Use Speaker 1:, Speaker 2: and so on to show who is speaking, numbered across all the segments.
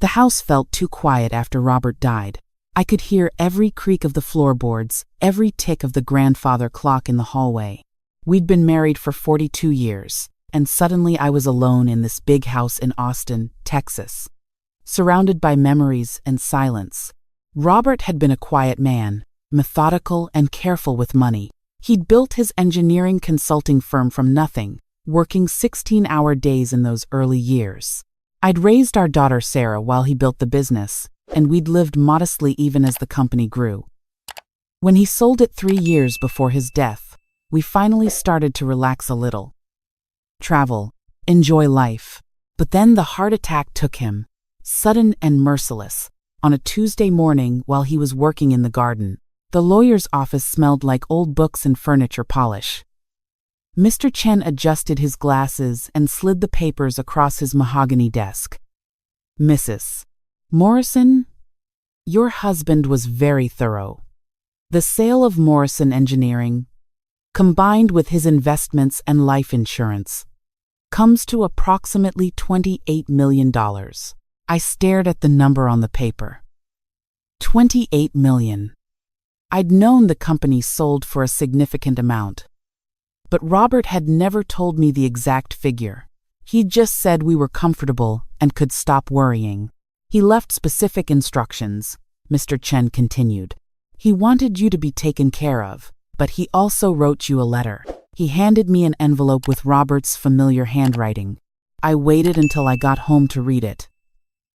Speaker 1: The house felt too quiet after Robert died. I could hear every creak of the floorboards, every tick of the grandfather clock in the hallway. We'd been married for 42 years, and suddenly I was alone in this big house in Austin, Texas, surrounded by memories and silence. Robert had been a quiet man, methodical and careful with money. He'd built his engineering consulting firm from nothing, working 16-hour days in those early years. I'd raised our daughter Sarah while he built the business, and we'd lived modestly even as the company grew. When he sold it 3 years before his death, we finally started to relax a little. Travel, enjoy life. But then the heart attack took him, sudden and merciless, on a Tuesday morning while he was working in the garden. The lawyer's office smelled like old books and furniture polish. Mr. Chen adjusted his glasses and slid the papers across his mahogany desk. "Mrs. Morrison, your husband was very thorough. The sale of Morrison Engineering, combined with his investments and life insurance, comes to approximately $28 million. I stared at the number on the paper. $28 million. I'd known the company sold for a significant amount. But Robert had never told me the exact figure. He'd just said we were comfortable and could stop worrying. He left specific instructions," Mr. Chen continued. "He wanted you to be taken care of, but he also wrote you a letter." He handed me an envelope with Robert's familiar handwriting. I waited until I got home to read it.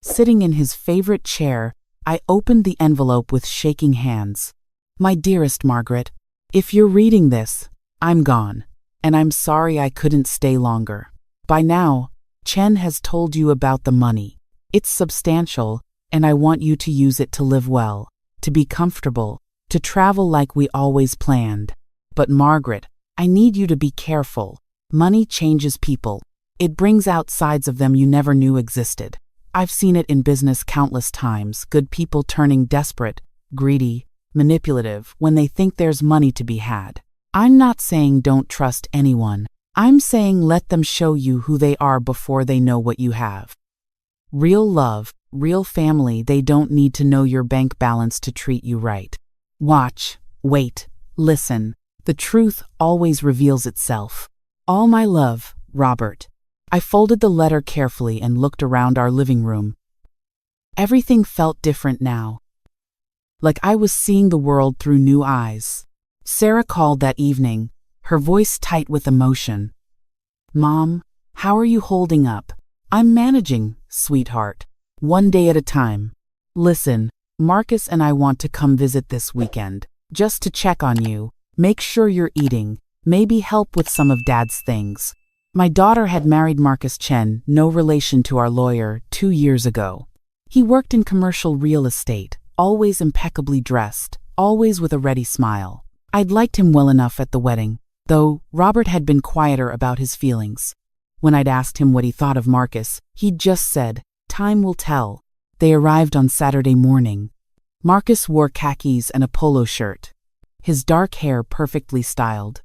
Speaker 1: Sitting in his favorite chair, I opened the envelope with shaking hands. "My dearest Margaret, if you're reading this, I'm gone, and I'm sorry I couldn't stay longer. By now, Chen has told you about the money. It's substantial, and I want you to use it to live well, to be comfortable, to travel like we always planned. But Margaret, I need you to be careful. Money changes people. It brings out sides of them you never knew existed. I've seen it in business countless times, good people turning desperate, greedy, manipulative when they think there's money to be had. I'm not saying don't trust anyone. I'm saying let them show you who they are before they know what you have. Real love, real family, they don't need to know your bank balance to treat you right. Watch, wait, listen. The truth always reveals itself. All my love, Robert." I folded the letter carefully and looked around our living room. Everything felt different now. Like I was seeing the world through new eyes. Sarah called that evening, her voice tight with emotion. "Mom, how are you holding up?" "I'm managing, sweetheart. One day at a time. Listen, Marcus and I want to come visit this weekend, just to check on you, make sure you're eating, maybe help with some of Dad's things." My daughter had married Marcus Chen, no relation to our lawyer, 2 years ago. He worked in commercial real estate, always impeccably dressed, always with a ready smile. I'd liked him well enough at the wedding, though Robert had been quieter about his feelings. When I'd asked him what he thought of Marcus, he'd just said, "Time will tell." They arrived on Saturday morning. Marcus wore khakis and a polo shirt, his dark hair perfectly styled.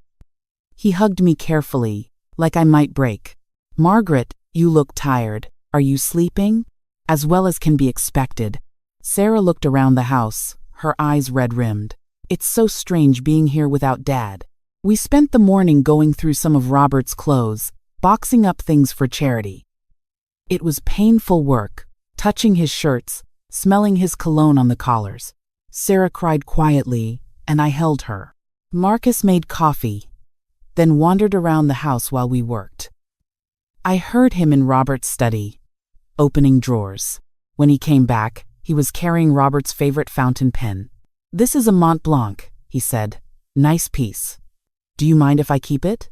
Speaker 1: He hugged me carefully, like I might break. "Margaret, you look tired. Are you sleeping?" "As well as can be expected." Sarah looked around the house, her eyes red-rimmed. "It's so strange being here without Dad." We spent the morning going through some of Robert's clothes, boxing up things for charity. It was painful work, touching his shirts, smelling his cologne on the collars. Sarah cried quietly, and I held her. Marcus made coffee, then wandered around the house while we worked. I heard him in Robert's study, opening drawers. When he came back, he was carrying Robert's favorite fountain pen. "This is a Mont Blanc," he said. "Nice piece. Do you mind if I keep it?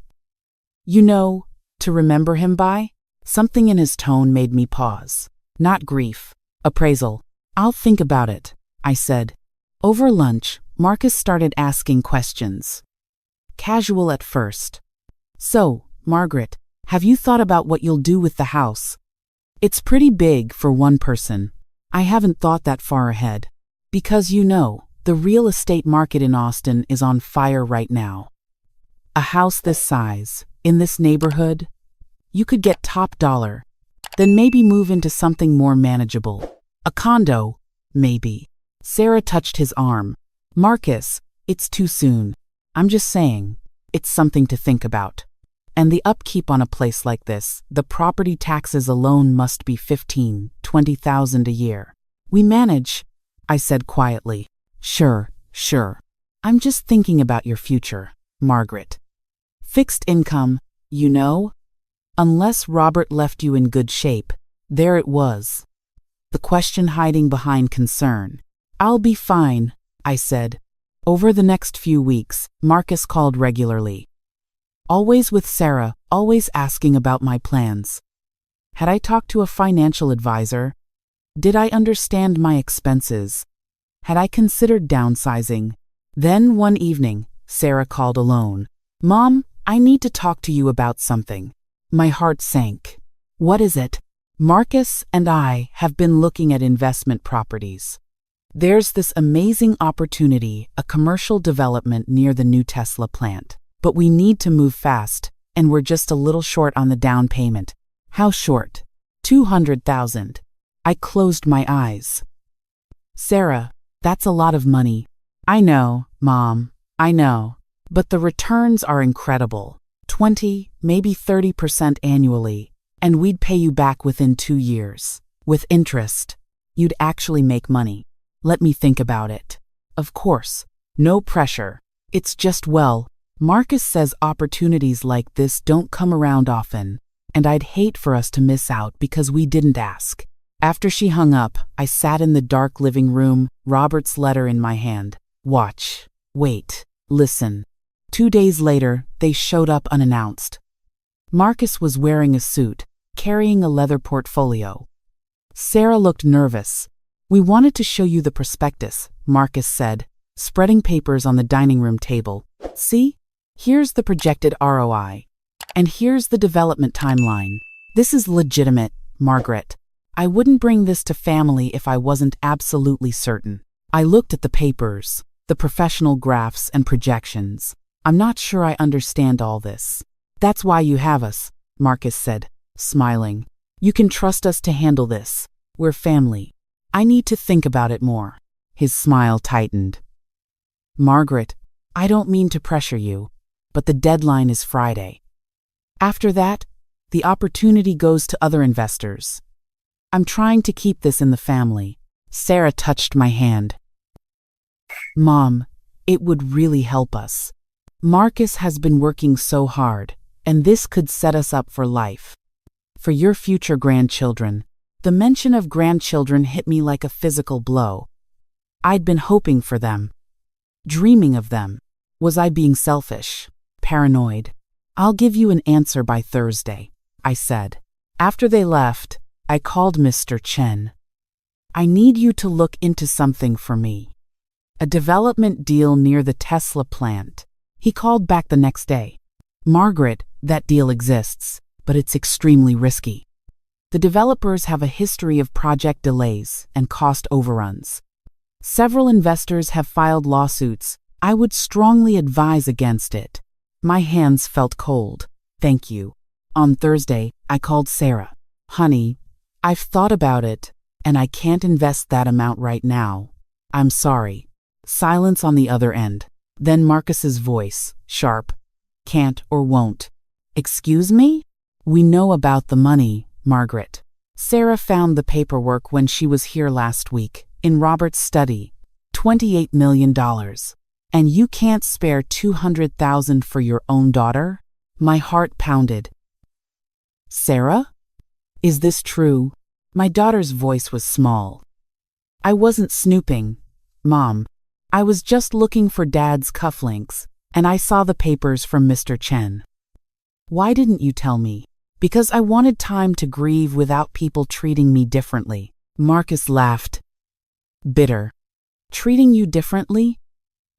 Speaker 1: You know, to remember him by?" Something in his tone made me pause. Not grief, appraisal. "I'll think about it," I said. Over lunch, Marcus started asking questions. Casual at first. "So, Margaret, have you thought about what you'll do with the house?" "It's pretty big for one person." "I haven't thought that far ahead. Because the real estate market in Austin is on fire right now. A house this size, in this neighborhood, you could get top dollar, then maybe move into something more manageable. A condo, maybe. Sarah touched his arm. Marcus, it's too soon. I'm just saying, it's something to think about. And the upkeep on a place like this, the property taxes alone must be 15,000–20,000 a year. We manage, I said quietly. Sure. I'm just thinking about your future, Margaret. Fixed income, you know? Unless Robert left you in good shape, there it was. The question hiding behind concern. I'll be fine, I said. Over the next few weeks, Marcus called regularly. Always with Sarah, always asking about my plans. Had I talked to a financial advisor? Did I understand my expenses? Had I considered downsizing? Then one evening, Sarah called alone. Mom, I need to talk to you about something. My heart sank. What is it? Marcus and I have been looking at investment properties. There's this amazing opportunity, a commercial development near the new Tesla plant. But we need to move fast, and we're just a little short on the down payment. How short? 200,000. I closed my eyes. Sarah, that's a lot of money. I know, Mom, I know. But the returns are incredible. 20, maybe 30% annually. And we'd pay you back within 2 years. With interest. You'd actually make money. Let me think about it. Of course. No pressure. It's just, well, Marcus says opportunities like this don't come around often, and I'd hate for us to miss out because we didn't ask. After she hung up, I sat in the dark living room, Robert's letter in my hand. Watch. Wait. Listen. 2 days later, they showed up unannounced. Marcus was wearing a suit, carrying a leather portfolio. Sarah looked nervous. We wanted to show you the prospectus, Marcus said, spreading papers on the dining room table. See? Here's the projected ROI. And here's the development timeline. This is legitimate, Margaret. I wouldn't bring this to family if I wasn't absolutely certain. I looked at the papers, the professional graphs and projections. I'm not sure I understand all this. That's why you have us, Marcus said, smiling. You can trust us to handle this. We're family. I need to think about it more. His smile tightened. Margaret, I don't mean to pressure you, but the deadline is Friday. After that, the opportunity goes to other investors. I'm trying to keep this in the family. Sarah touched my hand. Mom, it would really help us. Marcus has been working so hard, and this could set us up for life. For your future grandchildren. The mention of grandchildren hit me like a physical blow. I'd been hoping for them. Dreaming of them. Was I being selfish? Paranoid? I'll give you an answer by Thursday, I said. After they left, I called Mr. Chen. I need you to look into something for me. A development deal near the Tesla plant. He called back the next day. Margaret, that deal exists, but it's extremely risky. The developers have a history of project delays and cost overruns. Several investors have filed lawsuits. I would strongly advise against it. My hands felt cold. Thank you. On Thursday, I called Sarah. Honey, I've thought about it, and I can't invest that amount right now. I'm sorry. Silence on the other end. Then Marcus's voice, sharp. Can't or won't. Excuse me? We know about the money, Margaret. Sarah found the paperwork when she was here last week, in Robert's study. $28 million. And you can't spare $200,000 for your own daughter? My heart pounded. Sarah? Is this true? My daughter's voice was small. I wasn't snooping, Mom. I was just looking for Dad's cufflinks, and I saw the papers from Mr. Chen. Why didn't you tell me? Because I wanted time to grieve without people treating me differently. Marcus laughed. Bitter. Treating you differently?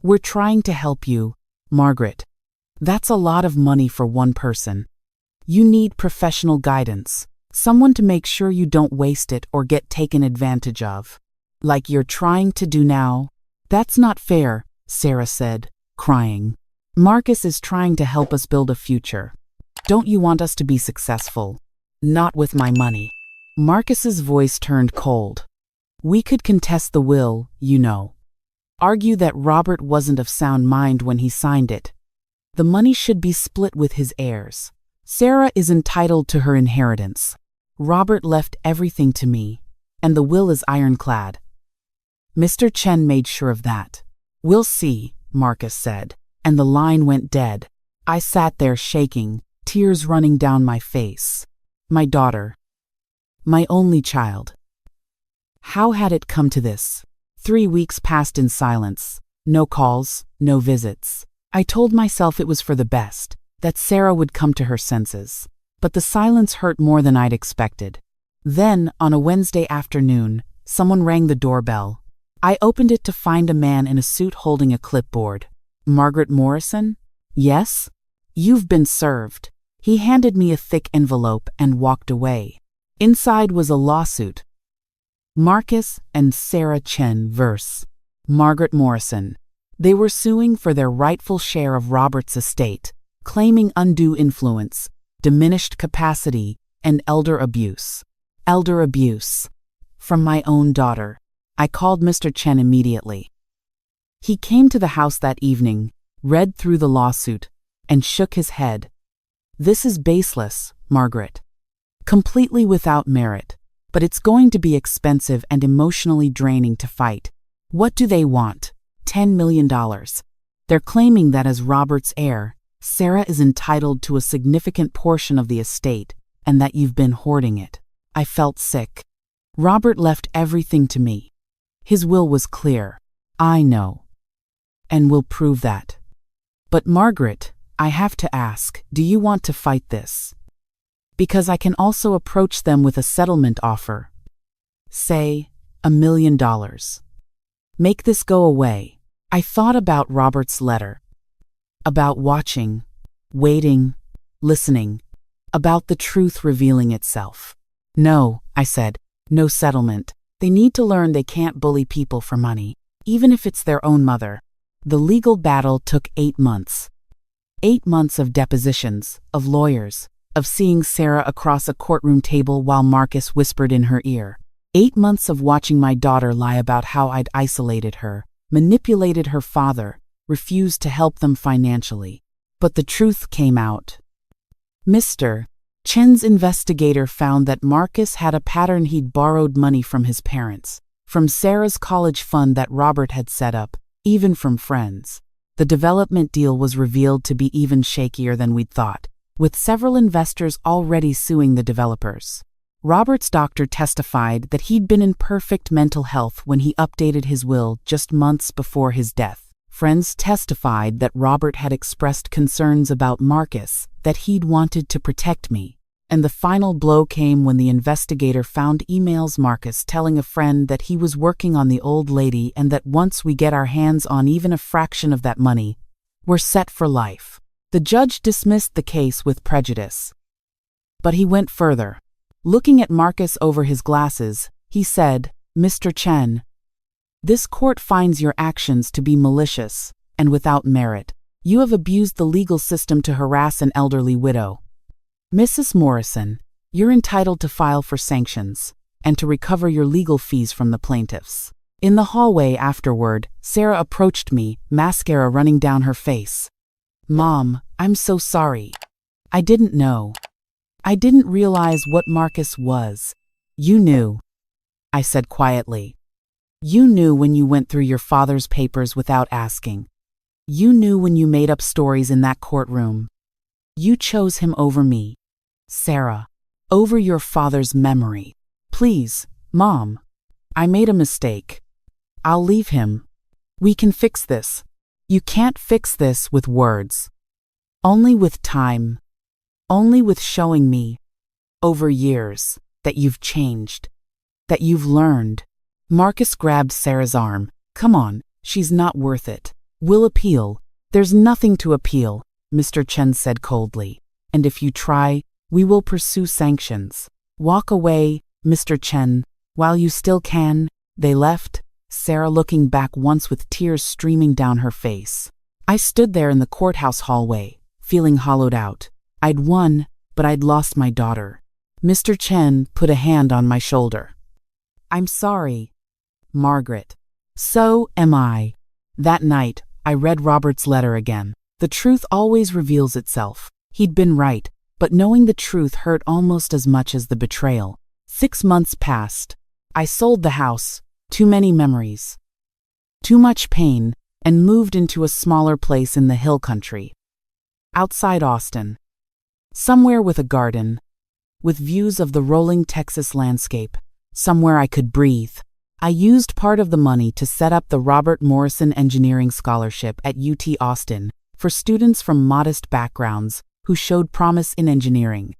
Speaker 1: We're trying to help you, Margaret. That's a lot of money for one person. You need professional guidance, someone to make sure you don't waste it or get taken advantage of. Like you're trying to do now. That's not fair, Sarah said, crying. Marcus is trying to help us build a future. Don't you want us to be successful? Not with my money. Marcus's voice turned cold. We could contest the will, you know. Argue that Robert wasn't of sound mind when he signed it. The money should be split with his heirs. Sarah is entitled to her inheritance. Robert left everything to me, and the will is ironclad. Mr. Chen made sure of that. We'll see, Marcus said, and the line went dead. I sat there shaking, tears running down my face. My daughter. My only child. How had it come to this? 3 weeks passed in silence. No calls, no visits. I told myself it was for the best, that Sarah would come to her senses. But the silence hurt more than I'd expected. Then, on a Wednesday afternoon, someone rang the doorbell. I opened it to find a man in a suit holding a clipboard. Margaret Morrison? Yes? You've been served. He handed me a thick envelope and walked away. Inside was a lawsuit. Marcus and Sarah Chen vs. Margaret Morrison. They were suing for their rightful share of Robert's estate, claiming undue influence, diminished capacity, and elder abuse. Elder abuse. From my own daughter. I called Mr. Chen immediately. He came to the house that evening, read through the lawsuit, and shook his head. This is baseless, Margaret. Completely without merit. But it's going to be expensive and emotionally draining to fight. What do they want? $10 million. They're claiming that as Robert's heir, Sarah is entitled to a significant portion of the estate, and that you've been hoarding it. I felt sick. Robert left everything to me. His will was clear. I know. And will prove that. But Margaret, I have to ask, do you want to fight this? Because I can also approach them with a settlement offer. Say, $1 million. Make this go away. I thought about Robert's letter. About watching, waiting, listening. About the truth revealing itself. No, I said, no settlement. They need to learn they can't bully people for money, even if it's their own mother. The legal battle took 8 months. 8 months of depositions, of lawyers, of seeing Sarah across a courtroom table while Marcus whispered in her ear. 8 months of watching my daughter lie about how I'd isolated her, manipulated her father, refused to help them financially. But the truth came out. Mr. Chen's investigator found that Marcus had a pattern. He'd borrowed money from his parents, from Sarah's college fund that Robert had set up, even from friends. The development deal was revealed to be even shakier than we'd thought, with several investors already suing the developers. Robert's doctor testified that he'd been in perfect mental health when he updated his will just months before his death. Friends testified that Robert had expressed concerns about Marcus, that he'd wanted to protect me. And the final blow came when the investigator found emails Marcus telling a friend that he was working on the old lady and that once we get our hands on even a fraction of that money, we're set for life. The judge dismissed the case with prejudice. But he went further. Looking at Marcus over his glasses, he said, Mr. Chen, this court finds your actions to be malicious and without merit. You have abused the legal system to harass an elderly widow. Mrs. Morrison, you're entitled to file for sanctions and to recover your legal fees from the plaintiffs. In the hallway afterward, Sarah approached me, mascara running down her face. Mom, I'm so sorry. I didn't know. I didn't realize what Marcus was. You knew, I said quietly. You knew when you went through your father's papers without asking. You knew when you made up stories in that courtroom. You chose him over me. Sarah, over your father's memory. Please, Mom. I made a mistake. I'll leave him. We can fix this. You can't fix this with words. Only with time. Only with showing me, over years, that you've changed. That you've learned. Marcus grabbed Sarah's arm. Come on, she's not worth it. We'll appeal. There's nothing to appeal, Mr. Chen said coldly. And if you try, we will pursue sanctions. Walk away, Mr. Chen, while you still can. They left, Sarah looking back once with tears streaming down her face. I stood there in the courthouse hallway, feeling hollowed out. I'd won, but I'd lost my daughter. Mr. Chen put a hand on my shoulder. I'm sorry. Margaret. So am I. That night, I read Robert's letter again. The truth always reveals itself. He'd been right, but knowing the truth hurt almost as much as the betrayal. 6 months passed. I sold the house. Too many memories. Too much pain, and moved into a smaller place in the hill country. Outside Austin. Somewhere with a garden. With views of the rolling Texas landscape. Somewhere I could breathe. I used part of the money to set up the Robert Morrison Engineering Scholarship at UT Austin for students from modest backgrounds who showed promise in engineering.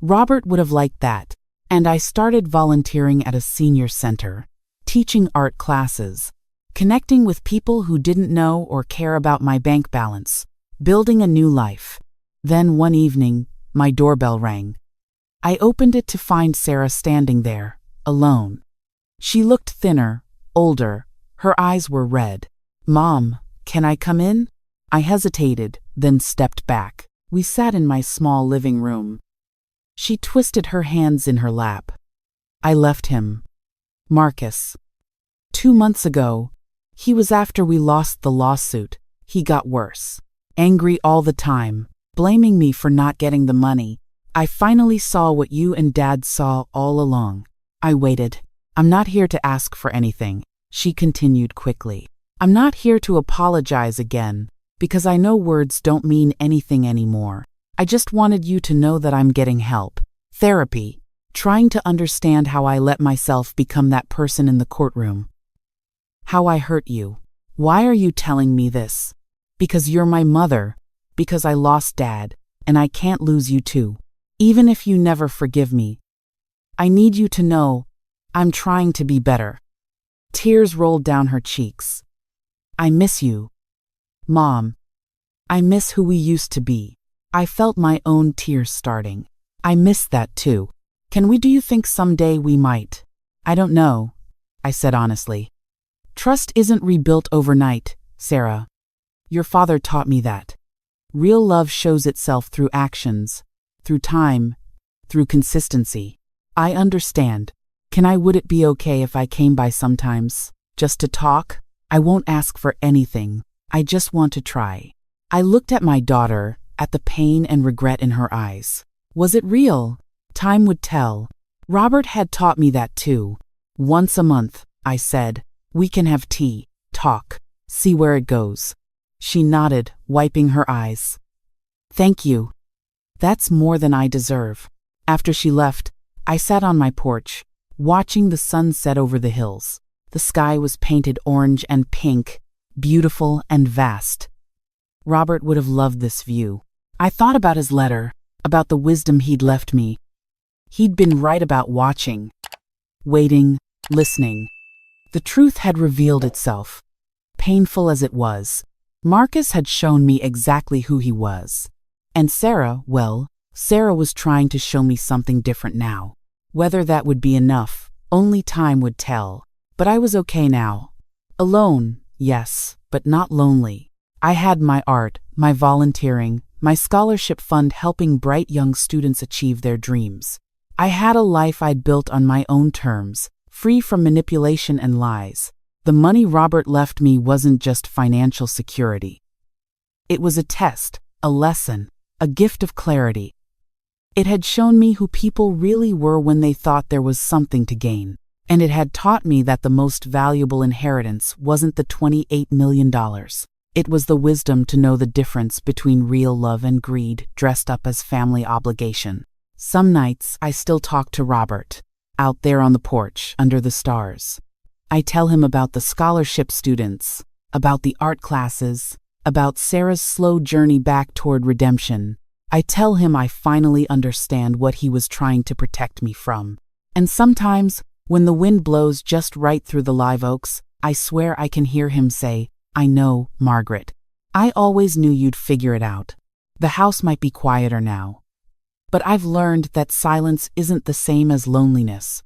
Speaker 1: Robert would have liked that, and I started volunteering at a senior center, teaching art classes, connecting with people who didn't know or care about my bank balance, building a new life. Then one evening, my doorbell rang. I opened it to find Sarah standing there, alone. She looked thinner, older. Her eyes were red. "Mom, can I come in?" I hesitated, then stepped back. We sat in my small living room. She twisted her hands in her lap. I left him. Marcus. 2 months ago. He was after we lost the lawsuit. He got worse. Angry all the time, blaming me for not getting the money. I finally saw what you and Dad saw all along. I waited. "I'm not here to ask for anything," she continued quickly. "I'm not here to apologize again, because I know words don't mean anything anymore. I just wanted you to know that I'm getting help. Therapy. Trying to understand how I let myself become that person in the courtroom. How I hurt you. Why are you telling me this? Because you're my mother. Because I lost Dad, and I can't lose you too. Even if you never forgive me. I need you to know, I'm trying to be better." Tears rolled down her cheeks. "I miss you. Mom. I miss who we used to be." I felt my own tears starting. "I miss that too. Do you think someday we might?" "I don't know," I said honestly. "Trust isn't rebuilt overnight, Sarah. Your father taught me that. Real love shows itself through actions, through time, through consistency. I understand. Would it be okay if I came by sometimes, just to talk? I won't ask for anything. I just want to try." I looked at my daughter, at the pain and regret in her eyes. Was it real? Time would tell. Robert had taught me that too. "Once a month," I said. "We can have tea, talk, see where it goes." She nodded, wiping her eyes. "Thank you. That's more than I deserve." After she left, I sat on my porch, watching the sun set over the hills. The sky was painted orange and pink, beautiful and vast. Robert would have loved this view. I thought about his letter, about the wisdom he'd left me. He'd been right about watching, waiting, listening. The truth had revealed itself. Painful as it was, Marcus had shown me exactly who he was. And Sarah, well, Sarah was trying to show me something different now. Whether that would be enough, only time would tell. But I was okay now. Alone, yes, but not lonely. I had my art, my volunteering, my scholarship fund helping bright young students achieve their dreams. I had a life I'd built on my own terms, free from manipulation and lies. The money Robert left me wasn't just financial security. It was a test, a lesson, a gift of clarity. It had shown me who people really were when they thought there was something to gain. And it had taught me that the most valuable inheritance wasn't the $28 million. It was the wisdom to know the difference between real love and greed dressed up as family obligation. Some nights I still talk to Robert, out there on the porch under the stars. I tell him about the scholarship students, about the art classes, about Sarah's slow journey back toward redemption. I tell him I finally understand what he was trying to protect me from. And sometimes, when the wind blows just right through the live oaks, I swear I can hear him say, "I know, Margaret. I always knew you'd figure it out. The house might be quieter now. But I've learned that silence isn't the same as loneliness.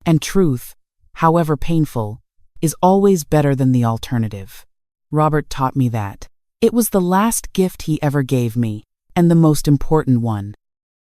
Speaker 1: And truth, however painful, is always better than the alternative." Robert taught me that. It was the last gift he ever gave me, and the most important one.